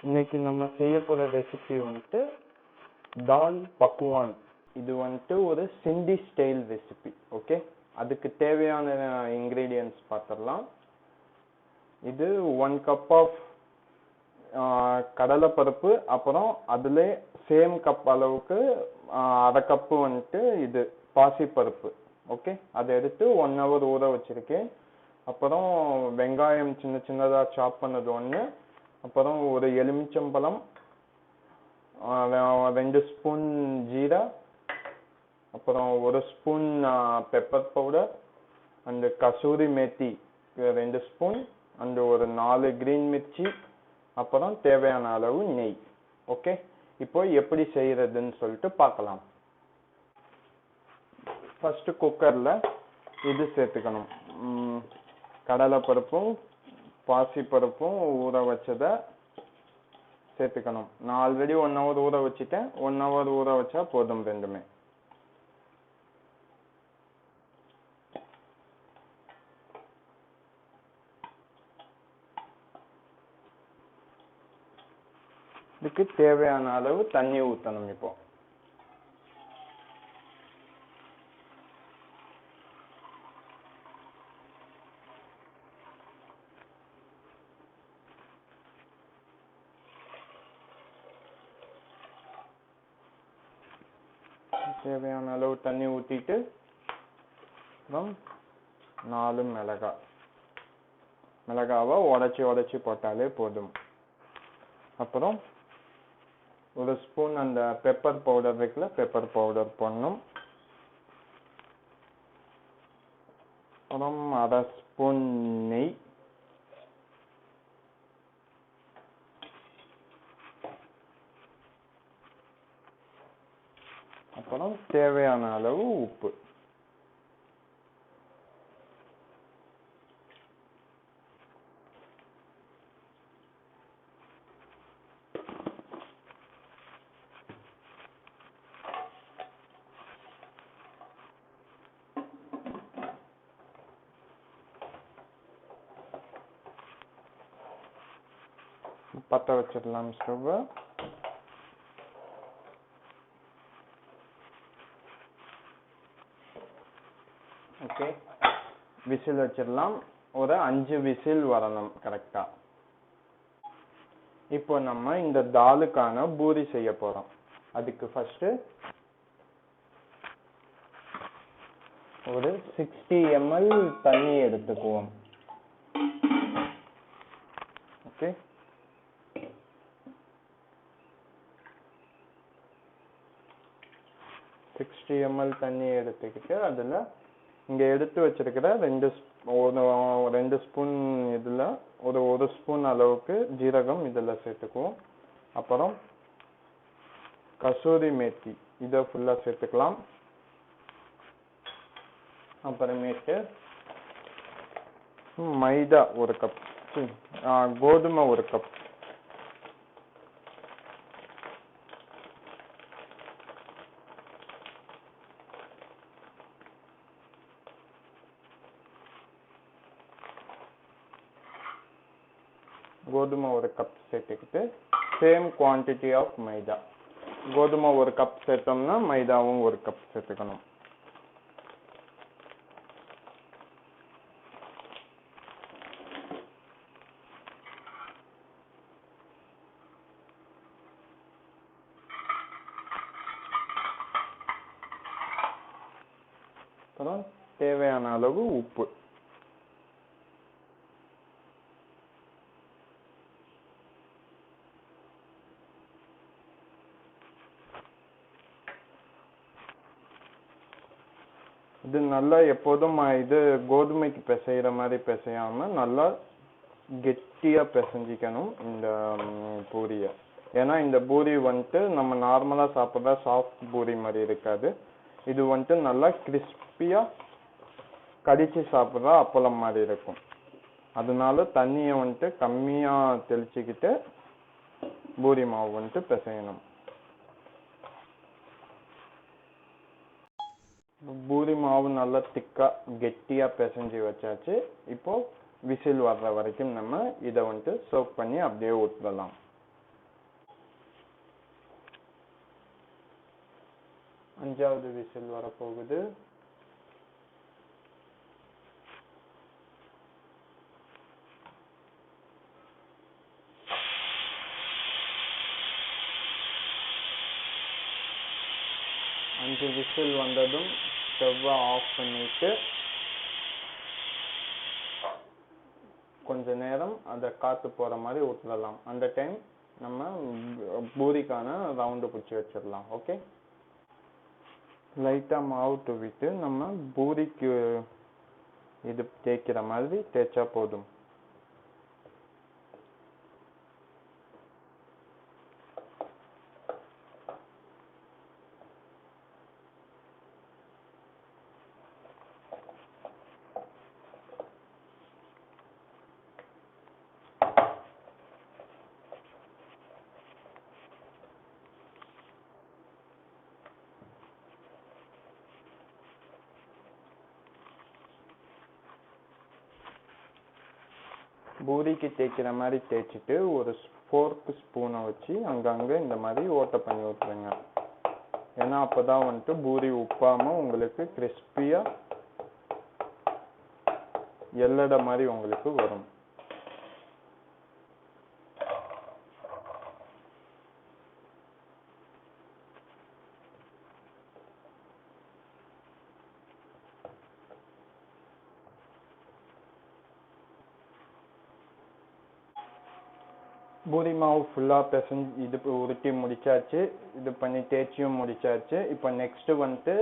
இன்னைக்கு நம்ம செய்ய போற ரெசிபி வந்துட்டு தால் பக்வான். இது வந்துட்டு ஒரு சிந்தி ஸ்டைல் ரெசிபி. ஓகே, அதுக்கு தேவையான இன்கிரீடியன்ட்ஸ் பார்த்துடலாம். இது 1 கப் ஆஃப் கடலைப்பருப்பு, அப்புறம் அதுல சேம் கப் அளவுக்கு அரை கப்பு வந்துட்டு இது பாசிப்பருப்பு. ஓகே, அதை எடுத்து 1 hour ஊற வச்சிருக்கேன். அப்புறம் வெங்காயம் சின்ன சின்னதா சாப் பண்ணது ஒன்று, அப்புறம் ஒரு எலுமிச்சம்பழம், 2 ஸ்பூன் ஜீரா, அப்புறம் 1 spoon pepper powder, and kasuri methi 2 spoon, and ஒரு 4 கிரீன் மிர்ச்சி, அப்புறம் தேவையான அளவு நெய். ஓகே, இப்போ எப்படி செய்யறதுன்னு சொல்லிட்டு பார்க்கலாம். ஃபர்ஸ்ட் குக்கர்ல இது சேர்த்துக்கணும். கடலைப்பருப்பும் பாசிப்பருப்பும் ஊற வச்சதை சேர்த்துக்கணும். நான் ஆல்ரெடி 1 hour ஊற வச்சுட்டேன். 1 hour ஊற வச்சா போதும் ரெண்டுமே. இதுக்கு தேவையான அளவு தண்ணி ஊற்றணும். இப்போ தேவையான அளவு தண்ணி ஊற்றிட்டு, அப்புறம் 4 மிளகாவை உடைச்சி போட்டாலே போதும். அப்புறம் 1 ஸ்பூன் அந்த பெப்பர் பவுடர் இருக்குல்ல, பெப்பர் பவுடர் போடணும். அப்புறம் 1/2 ஸ்பூன் நெய், அப்புறம் தேவையான அளவு உப்பு. பற்ற வச்சிடலாம் ஸ்டவ். ஓகே, விசில் வச்சிடலாம். ஒரு 5 விசில் வரணும் கரெக்டா. இப்போ நம்ம இந்த தாலுக்கான பூரி செய்ய போறோம். அதுக்கு ஃபர்ஸ்ட் ஒரு 60 ml தண்ணி எடுத்துக்குவோம். ஓகே, தண்ணி எடுத்துக்கிட்டு அதுல இங்க எடுத்து வச்சிருக்கிற 2 ஸ்பூன் இதுல ஒரு 1 ஸ்பூன் அளவுக்கு ஜீரகம் இதுல சேர்த்துக்குவோம். அப்புறம் கசூரி மேத்தி இதை ஃபுல்லா சேர்த்துக்கலாம். அப்புறமேட்டு மைதா 1 கப், கோதுமை 1 கப், கோதுமை 1 கப் சேர்த்துக்கிட்டு சேம் குவான்டிட்டி ஆஃப் மைதா. கோதுமை 1 கப் சேர்த்தோம்னா மைதாவும் 1 கப் சேர்த்துக்கணும். அப்புறம் தேவையான அளவு உப்பு. இது நல்லா எப்போதும் இது கோதுமைக்கு பிசைகிற மாதிரி பிசையாம நல்லா கெட்டியா பிசைஞ்சிக்கணும் இந்த பூரியை. ஏன்னா இந்த பூரி வந்துட்டு நம்ம நார்மலா சாப்பிட்ற சாஃப்ட் பூரி மாதிரி இருக்காது. இது வந்துட்டு நல்லா கிறிஸ்பியா கடிச்சு சாப்பிட்ற அப்பளம் மாதிரி இருக்கும். அதனால தண்ணியை வந்துட்டு கம்மியா தெளிச்சுக்கிட்டு பூரி மாவு வந்துட்டு பிசையணும். பூரி மாவு நல்லா திக்கா கெட்டியா பிசைஞ்சு வச்சாச்சு. இப்போ விசில் வர்ற வரைக்கும் நம்ம இதை வந்துட்டு சோக் பண்ணி அப்படியே ஊற்றலாம். அஞ்சாவது விசில் வரப்போகுது. அஞ்சு விசில் வந்ததும் ஸ்டவ்வை ஆஃப் பண்ணிட்டு கொஞ்ச நேரம் அதை காற்று போகிற மாதிரி விட்டுடலாம். அந்த டைம் நம்ம பூரிக்கான ரவுண்டு பிடிச்சி வச்சிடலாம். ஓகே, லைட்டாக மாவு தூவிட்டு நம்ம பூரிக்கு இது தேய்க்கிற மாதிரி தேய்ச்சா போதும். பூரிக்கு தேய்க்கிற மாதிரி தேய்ச்சிட்டு ஒரு ஃபோர்க் ஸ்பூனை வச்சு அங்கங்கே இந்த மாதிரி ஓட்டை பண்ணி விட்டுருங்க. ஏன்னா அப்போதான் வந்துட்டு பூரி உப்பாமல் உங்களுக்கு கிறிஸ்பியாக எல்லடை மாதிரி உங்களுக்கு வரும். பூரி மாவு ஃபுல்லாக பிசைஞ்சு இது உருட்டி முடிச்சாச்சு. இது பண்ணி தேய்ச்சியும் முடிச்சாச்சு. இப்போ நெக்ஸ்ட் வந்துட்டு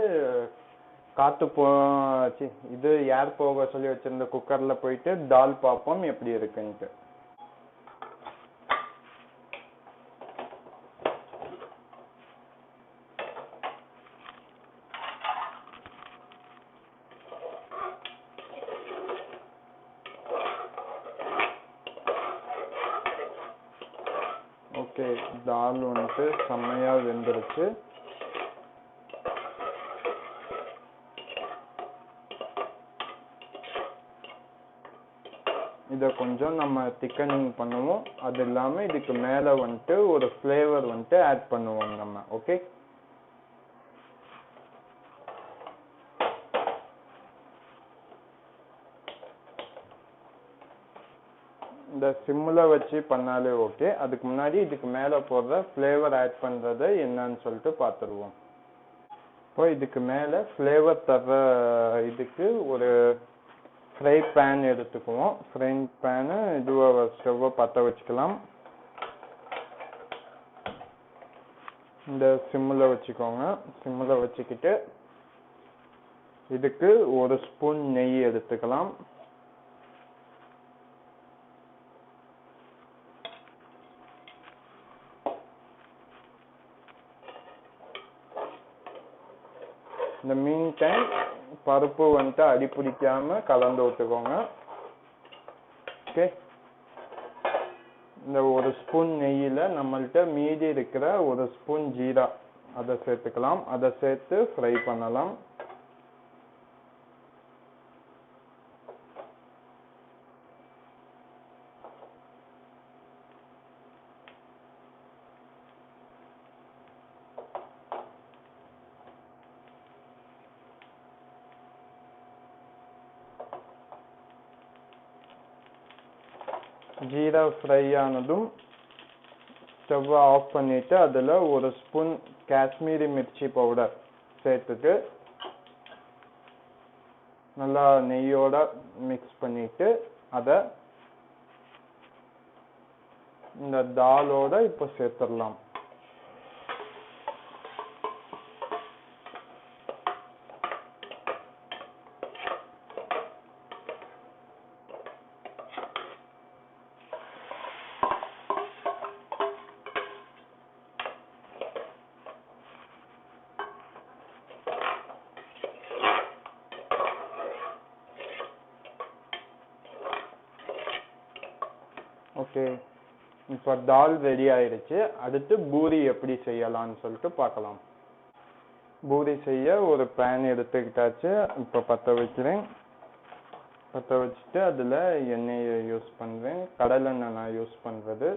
காற்று போச்சு இது ஏர் போக சொல்லி வச்சிருந்த குக்கரில் போயிட்டு தால் பார்ப்போம் எப்படி இருக்குன்ட்டு. ஓகே, தால் வந்துட்டு செம்மையாக வெந்துருச்சு. இதை கொஞ்சம் நம்ம திக்கனிங் பண்ணுவோம். அது இல்லாமல் இதுக்கு மேலே வந்துட்டு ஒரு ஃப்ளேவர் வந்துட்டு ஆட் பண்ணுவோம் நம்ம. ஓகே, இந்த சிம்மில் வச்சு பண்ணாலே ஓகே. அதுக்கு முன்னாடி இதுக்கு மேலே போடுற ஃப்ளேவர் ஆட் பண்ணுறதை என்னன்னு சொல்லிட்டு பார்த்துருவோம். இப்போ இதுக்கு மேலே ஃப்ளேவர் தர்ற இதுக்கு ஒரு ஃப்ரை பேன் எடுத்துக்குவோம். ஃப்ரை பேனு இதுவை ஸ்டவ்வை பற்ற வச்சுக்கலாம். இந்த சிம்மில் வச்சுக்கோங்க. சிம்மில் வச்சுக்கிட்டு இதுக்கு ஒரு ஸ்பூன் நெய் எடுத்துக்கலாம். இந்த மீன் டைம் பருப்பு வந்துட்டு அடி பிடிக்காம கலந்து விட்டுக்கோங்க. ஓகே, இந்த ஒரு ஸ்பூன் நெய்யில் நம்மள்கிட்ட மீதி இருக்கிற ஒரு ஸ்பூன் ஜீரா அதை சேர்த்துக்கலாம். அதை சேர்த்து ஃப்ரை பண்ணலாம். ஜீரா ஃப்ரை ஆனதும் ஸ்டவ்வை ஆஃப் பண்ணிவிட்டு அதில் ஒரு ஸ்பூன் காஷ்மீரி மிர்ச்சி பவுடர் சேர்த்துட்டு நல்லா நெய்யோட மிக்ஸ் பண்ணிவிட்டு அதை இந்த தாலோட இப்போ சேர்த்துடலாம். ஓகே, இப்போ தால் ரெடி ஆயிடுச்சு. அடுத்து பூரி எப்படி செய்யலாம்னு சொல்லிட்டு பார்க்கலாம். பூரி செய்ய ஒரு பேன் எடுத்துக்கிட்டாச்சு. இப்போ பற்ற வைக்கிறேன். பற்ற வச்சுட்டு அதில் எண்ணெயை யூஸ் பண்ணுறேன். கடலெண்ணெய் நான் யூஸ் பண்ணுறது.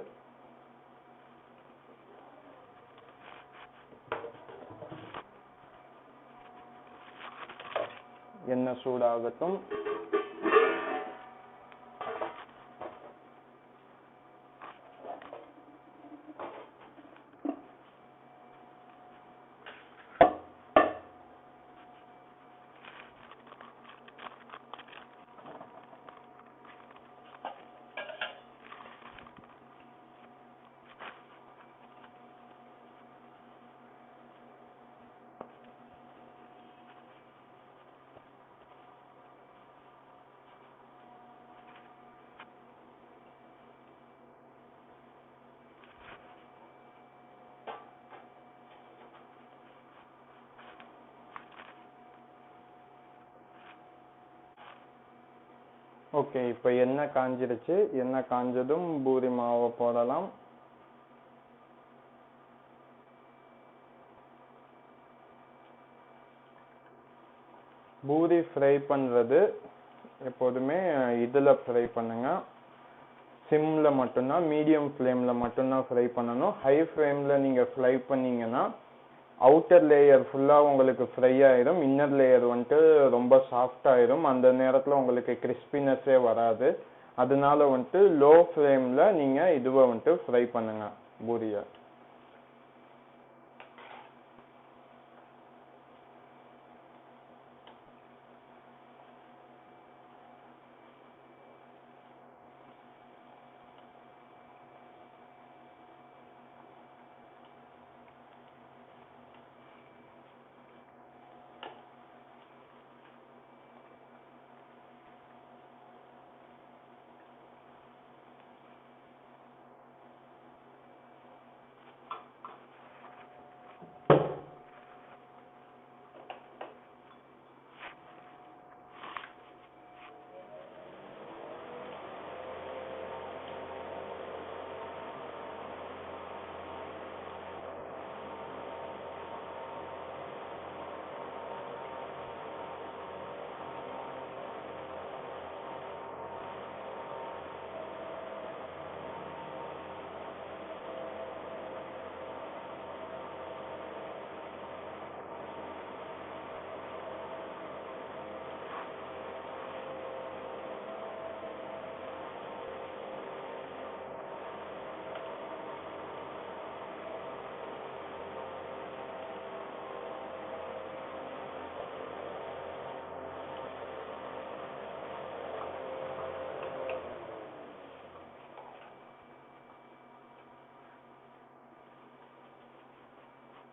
எண்ணெய் சூடாகட்டும். ஓகே, இப்போ எண்ணெய் காஞ்சிருச்சு. எண்ணெய் காஞ்சதும் பூரி மாவை போடலாம். பூரி ஃப்ரை பண்ணுறது எப்போதுமே இதில் ஃப்ரை பண்ணுங்க. சிம்மில் மட்டும்தான், மீடியம் ஃப்ளேமில் மட்டும்தான் ஃப்ரை பண்ணணும். ஹை ஃப்ளேமில் நீங்கள் ஃப்ரை பண்ணிங்கன்னா அவுட்டர் லேயர் ஃபுல்லாக உங்களுக்கு ஃப்ரை ஆயிடும், இன்னர் லேயர் வந்துட்டு ரொம்ப சாஃப்ட் ஆயிடும். அந்த நேரத்தில் உங்களுக்கு கிறிஸ்பினஸ்ஸே வராது. அதனால வந்துட்டு லோ ஃப்ளேமில் நீங்கள் இதுவை வந்துட்டு ஃப்ரை பண்ணுங்க பூரியை.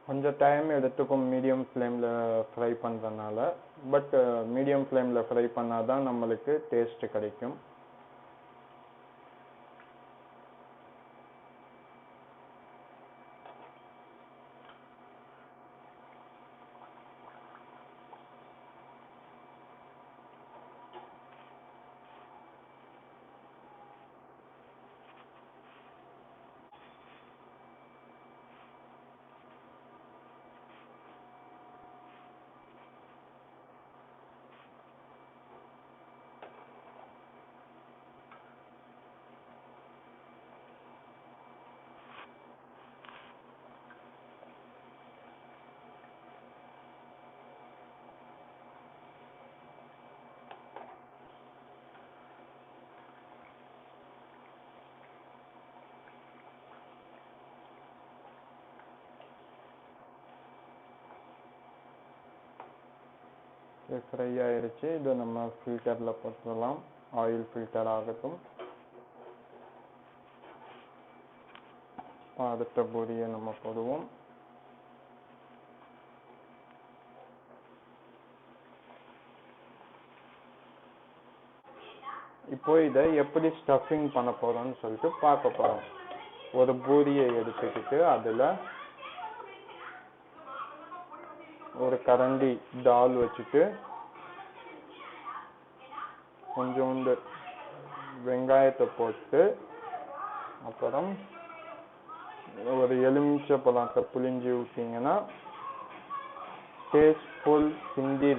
கொஞ்சம் டைம் எடுத்துக்கும் மீடியம் ஃப்ளேமில் ஃப்ரை பண்ணுறதுனால. பட் மீடியம் ஃப்ளேமில் ஃப்ரை பண்ணால் தான் நம்மளுக்கு டேஸ்ட்டு கிடைக்கும். ஃப்ரை ஆயிடுச்சு. இதை நம்ம ஃபில்டரில் போட்டுடலாம். ஆயில் ஃபில்டர் ஆகட்டும். அடுத்த பூரியை நம்ம போடுவோம். இப்போ இதை எப்படி ஸ்டஃபிங் பண்ண போறோம்னு சொல்லிட்டு பார்க்க போறோம். ஒரு பூரியை எடுத்துக்கிட்டு அதில் ஒரு கரண்டி தால் வச்சுட்டு கொஞ்சோண்டு வெங்காயத்தை போட்டு அப்புறம் ஒரு எலுமிச்சை பழத்தை புளிஞ்சு விட்டீங்கன்னா டேஸ்ட்ஃபுல் ஹிந்தி